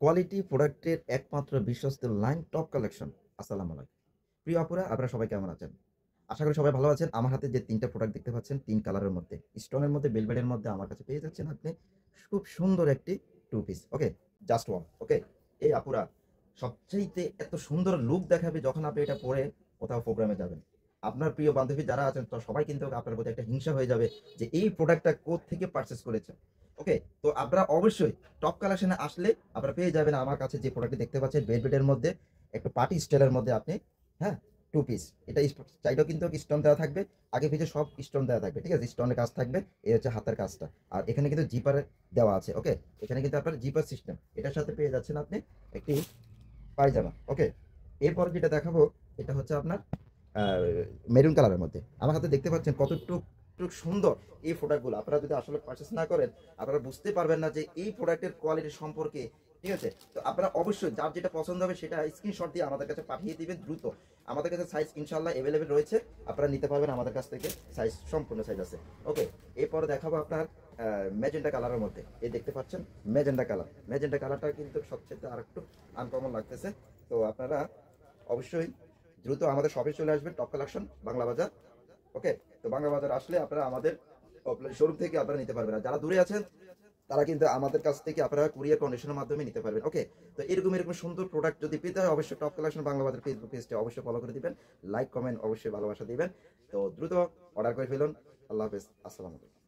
Quality প্রোডাক্টের একমাত্র বিশ্বস্ত লাইন টপ কালেকশন। আসসালামু আলাইকুম। প্রিয় আপুরা, আপনারা সবাই কেমন আছেন? আশা করি সবাই ভালো আছেন। আমার হাতে যে ৩ টা প্রোডাক্ট দেখতে পাচ্ছেন ৩ কালারের মধ্যে, স্টোনের মধ্যে, বেলভেটের মধ্যে আমার কাছে পেয়ে যাচ্ছেন আপনি খুব সুন্দর একটি 2 piece. Okay? Just one. Okay? এই আপুরা সবচাইতে এত সুন্দর লুক দেখাবে যখন আপনি এটা পরে কোথাও প্রোগ্রামে যাবেন। আপনার প্রিয় বান্ধবী যারা আছেন তো সবাই কিন্তু আপনার প্রতি একটা হিংসা হয়ে যাবে যে এই প্রোডাক্টটা কোত্থেকে পারচেজ করেছেন। ওকে? তো আপনারা অবশ্যই টপ কালেকশনে আসলে আপনারা পেয়ে যাবেন আমার কাছে যে প্রোডাক্টটি দেখতে পাচ্ছেন ভেলভেটের মধ্যে একটু পার্টি স্টাইলের মধ্যে আপনি, হ্যাঁ, 2 পিস। এটা চাইলেও কিন্তু স্টোন দেওয়া থাকবে। আগে পিছে সব স্টোন দেওয়া থাকবে। ঠিক আছে? স্টোনের কাজ থাকবে। এই হচ্ছে হাতের কাজটা। আর এখানে কিন্তু জিপার দেওয়া আছে। ওকে? এখানে কিন্তু আপনার জিপার সিস্টেম। এটার সাথে পেয়ে যাচ্ছেন আপনি একটি পায়জামা। ওকে? এরপর যেটা দেখাবো এটা হচ্ছে আপনার আ মেরুন কালারের মধ্যে। আমার হাতে দেখতে পাচ্ছেন কতটুক সুন্দর এই প্রোডাক্টগুলো। আপনারা যদি আসলে পারচেজ না করেন, আপনারা বুঝতে পারবেন না যে এই প্রোডাক্টের কোয়ালিটি সম্পর্কে। ঠিক আছে? তো আপনারা অবশ্যই যার যেটা পছন্দ হবে সেটা স্ক্রিনশট দিয়ে আমাদের কাছে পাঠিয়ে দিবেন দ্রুত। আমাদের কাছে সাইজ ইনশাআল্লাহ এভেইলেবল রয়েছে। আপনারা নিতে পারবেন আমাদের কাছ থেকে। সাইজ সম্পূর্ণ সাইজ আছে। ওকে? এরপরে দেখাবো আপনার ম্যাজেন্টা কালারের মধ্যে। এই দেখতে পাচ্ছেন ম্যাজেন্টা কালার। ম্যাজেন্টা কালারটা কিন্তু সবচেয়ে আরেকটু আনকমন লাগতেছে। তো আপনারা অবশ্যই দ্রুত আমাদের শপে চলে আসবেন, টপ কালেকশন বাংলা বাজার। ওকে? তো বাংলা বাজার আসলে আপনারা আমাদের শোরুম থেকে আপনারা নিতে পারবেন। আর যারা দূরে আছেন তারা কিন্তু আমাদের কাছ থেকে আপনারা কুরিয়ার কন্ডিশনের মাধ্যমে নিতে পারবেন। ওকে? তো এরকম সুন্দর প্রোডাক্ট যদি পেতে হয় অবশ্যই টপ কালেকশন বাংলা বাজার ফেসবুক পেজটা অবশ্যই ফলো করে দিবেন। লাইক, কমেন্ট অবশ্যই ভালোবাসা দিবেন। তো দ্রুত অর্ডার করে ফেলুন। আল্লাহ হাফেজ। আসসালামু আলাইকুম।